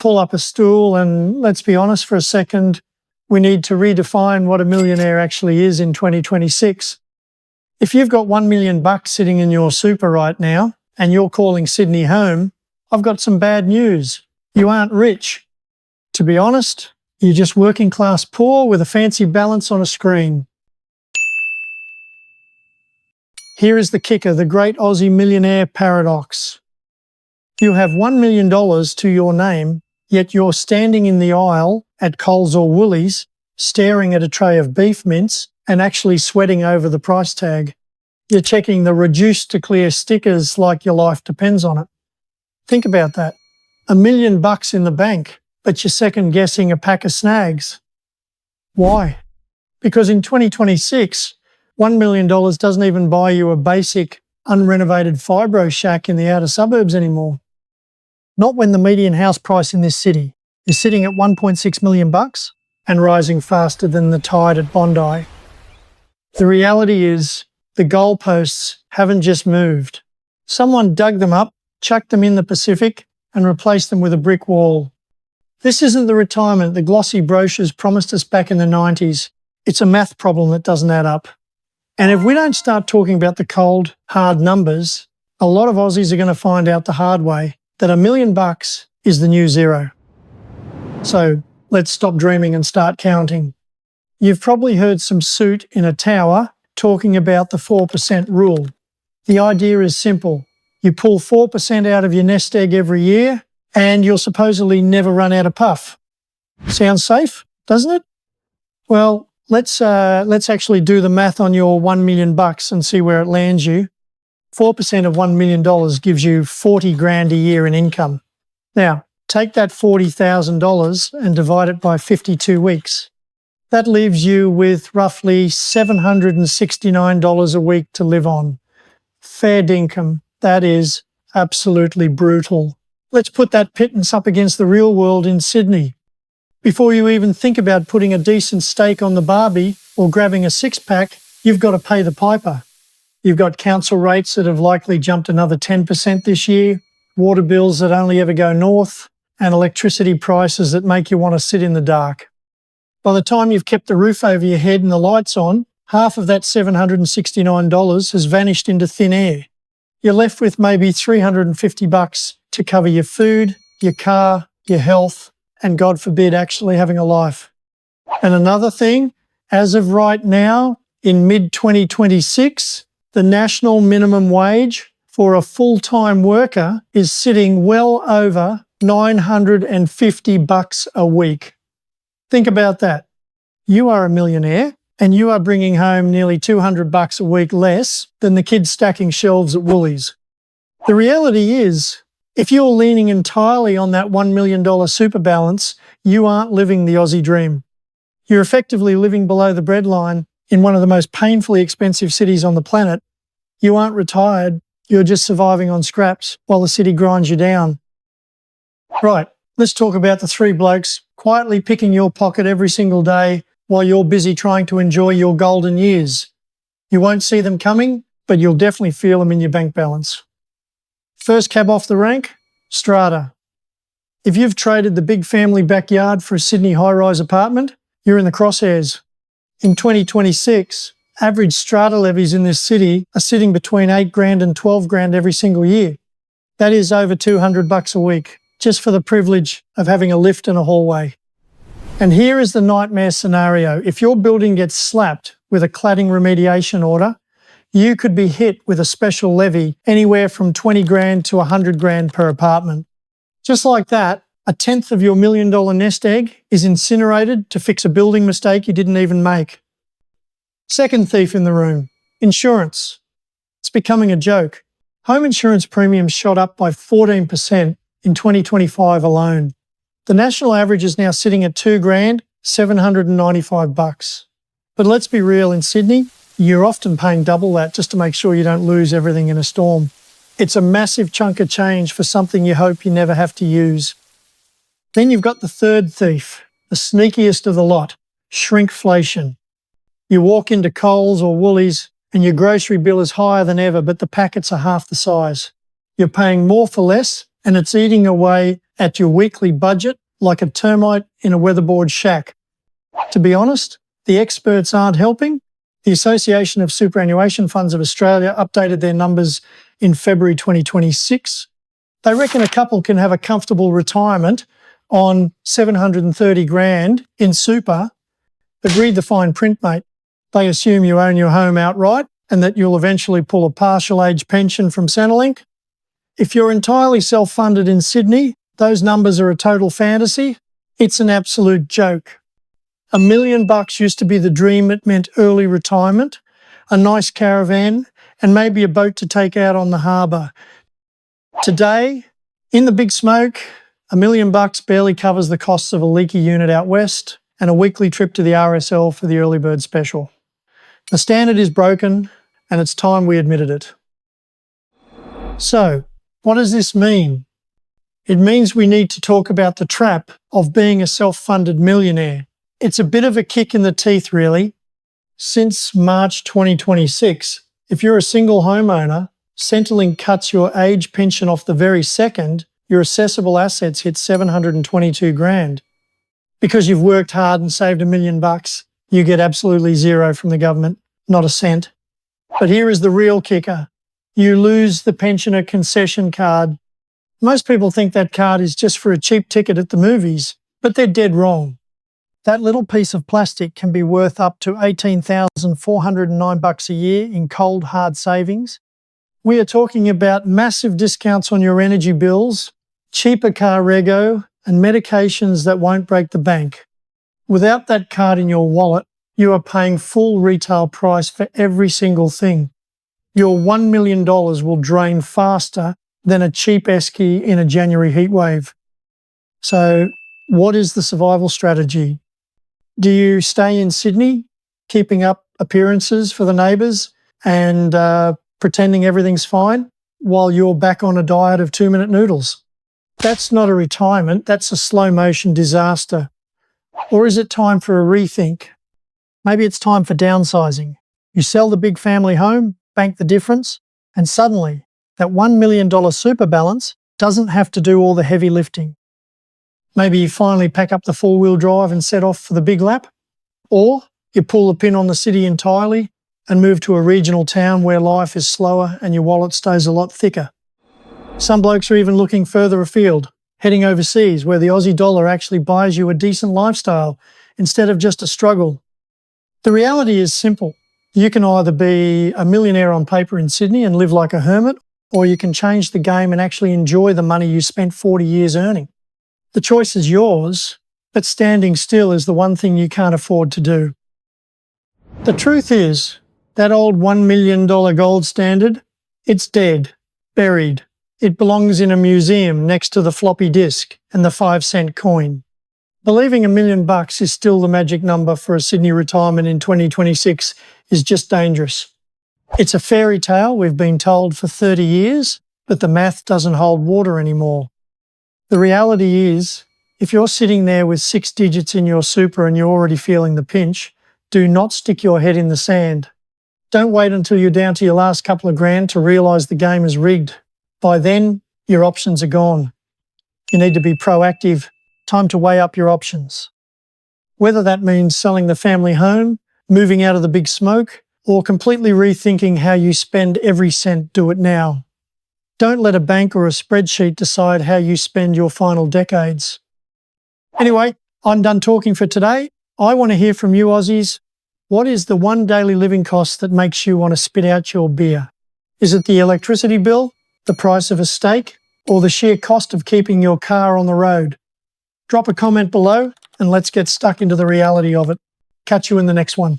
pull up a stool and let's be honest for a second, we need to redefine what a millionaire actually is in 2026. If you've got $1 million sitting in your super right now and you're calling Sydney home, I've got some bad news. You aren't rich. To be honest, you're just working class poor with a fancy balance on a screen. Here is the kicker, the great Aussie millionaire paradox. You have $1 million to your name, yet you're standing in the aisle at Coles or Woolies, staring at a tray of beef mince and actually sweating over the price tag. You're checking the reduced to clear stickers like your life depends on it. Think about that. $1 million in the bank, but you're second guessing a pack of snags. Why? Because in 2026, $1 million doesn't even buy you a basic, unrenovated fibro shack in the outer suburbs anymore. Not when the median house price in this city is sitting at $1.6 million and rising faster than the tide at Bondi. The reality is the goalposts haven't just moved. Someone dug them up, chucked them in the Pacific, and replaced them with a brick wall. This isn't the retirement the glossy brochures promised us back in the 90s. It's a math problem that doesn't add up. And if we don't start talking about the cold, hard numbers, a lot of Aussies are going to find out the hard way that $1 million is the new zero. So let's stop dreaming and start counting. You've probably heard some suit in a tower talking about the 4% rule. The idea is simple. You pull 4% out of your nest egg every year and you'll supposedly never run out of puff. Sounds safe, doesn't it? Well, let's actually do the math on your $1 million and see where it lands you. 4% of $1 million gives you 40 grand a year in income. Now, take that $40,000 and divide it by 52 weeks. That leaves you with roughly $769 a week to live on. Fair dinkum. That is absolutely brutal. Let's put that pittance up against the real world in Sydney. Before you even think about putting a decent steak on the barbie or grabbing a six-pack, you've got to pay the piper. You've got council rates that have likely jumped another 10% this year, water bills that only ever go north, and electricity prices that make you want to sit in the dark. By the time you've kept the roof over your head and the lights on, half of that $769 has vanished into thin air. You're left with maybe $350 to cover your food, your car, your health, and God forbid, actually having a life. And another thing, as of right now, in mid-2026, the national minimum wage for a full-time worker is sitting well over $950 a week. Think about that. You are a millionaire and you are bringing home nearly $200 a week less than the kids stacking shelves at Woolies. The reality is, if you're leaning entirely on that $1 million super balance, you aren't living the Aussie dream. You're effectively living below the breadline in one of the most painfully expensive cities on the planet. You aren't retired, you're just surviving on scraps while the city grinds you down. Right, let's talk about the three blokes quietly picking your pocket every single day while you're busy trying to enjoy your golden years. You won't see them coming, but you'll definitely feel them in your bank balance. First cab off the rank, Strata. If you've traded the big family backyard for a Sydney high-rise apartment, you're in the crosshairs. In 2026, average strata levies in this city are sitting between 8 grand and 12 grand every single year. That is over $200 a week, just for the privilege of having a lift and a hallway. And here is the nightmare scenario. If your building gets slapped with a cladding remediation order, you could be hit with a special levy anywhere from 20 grand to 100 grand per apartment. Just like that, a tenth of your $1 million nest egg is incinerated to fix a building mistake you didn't even make. Second thief in the room, insurance. It's becoming a joke. Home insurance premiums shot up by 14% in 2025 alone. The national average is now sitting at $2,795. But let's be real, in Sydney, you're often paying double that just to make sure you don't lose everything in a storm. It's a massive chunk of change for something you hope you never have to use. Then you've got the third thief, the sneakiest of the lot, shrinkflation. You walk into Coles or Woolies and your grocery bill is higher than ever, but the packets are half the size. You're paying more for less and it's eating away at your weekly budget like a termite in a weatherboard shack. To be honest, the experts aren't helping. The Association of Superannuation Funds of Australia updated their numbers in February 2026. They reckon a couple can have a comfortable retirement on 730 grand in super, but read the fine print, mate. They assume you own your home outright and that you'll eventually pull a partial age pension from Centrelink. If you're entirely self-funded in Sydney, those numbers are a total fantasy. It's an absolute joke. $1 million used to be the dream. It meant early retirement, a nice caravan, and maybe a boat to take out on the harbour. Today, in the big smoke, $1 million barely covers the costs of a leaky unit out west and a weekly trip to the RSL for the early bird special. The standard is broken, and it's time we admitted it. So, what does this mean? It means we need to talk about the trap of being a self-funded millionaire. It's a bit of a kick in the teeth, really. Since March 2026, if you're a single homeowner, Centrelink cuts your age pension off the very second your assessable assets hit 722 grand. Because you've worked hard and saved $1 million, you get absolutely zero from the government, not a cent. But here is the real kicker. You lose the pensioner concession card. Most people think that card is just for a cheap ticket at the movies, but they're dead wrong. That little piece of plastic can be worth up to $18,409 a year in cold, hard savings. We are talking about massive discounts on your energy bills, cheaper car rego, and medications that won't break the bank. Without that card in your wallet, you are paying full retail price for every single thing. Your $1 million will drain faster than a cheap esky in a January heatwave. So, what is the survival strategy? Do you stay in Sydney, keeping up appearances for the neighbours and pretending everything's fine while you're back on a diet of 2-minute noodles? That's not a retirement, that's a slow-motion disaster. Or is it time for a rethink? Maybe it's time for downsizing. You sell the big family home, bank the difference, and suddenly that $1 million super balance doesn't have to do all the heavy lifting. Maybe you finally pack up the 4-wheel drive and set off for the big lap. Or you pull the pin on the city entirely and move to a regional town where life is slower and your wallet stays a lot thicker. Some blokes are even looking further afield, heading overseas where the Aussie dollar actually buys you a decent lifestyle instead of just a struggle. The reality is simple. You can either be a millionaire on paper in Sydney and live like a hermit, or you can change the game and actually enjoy the money you spent 40 years earning. The choice is yours, but standing still is the one thing you can't afford to do. The truth is, that old $1 million gold standard, it's dead, buried. It belongs in a museum next to the floppy disk and the 5-cent coin. Believing $1 million is still the magic number for a Sydney retirement in 2026 is just dangerous. It's a fairy tale we've been told for 30 years, but the math doesn't hold water anymore. The reality is, if you're sitting there with 6 digits in your super and you're already feeling the pinch, do not stick your head in the sand. Don't wait until you're down to your last couple of grand to realise the game is rigged. By then, your options are gone. You need to be proactive. Time to weigh up your options. Whether that means selling the family home, moving out of the big smoke, or completely rethinking how you spend every cent, do it now. Don't let a bank or a spreadsheet decide how you spend your final decades. Anyway, I'm done talking for today. I want to hear from you Aussies. What is the one daily living cost that makes you want to spit out your beer? Is it the electricity bill, the price of a steak, or the sheer cost of keeping your car on the road? Drop a comment below and let's get stuck into the reality of it. Catch you in the next one.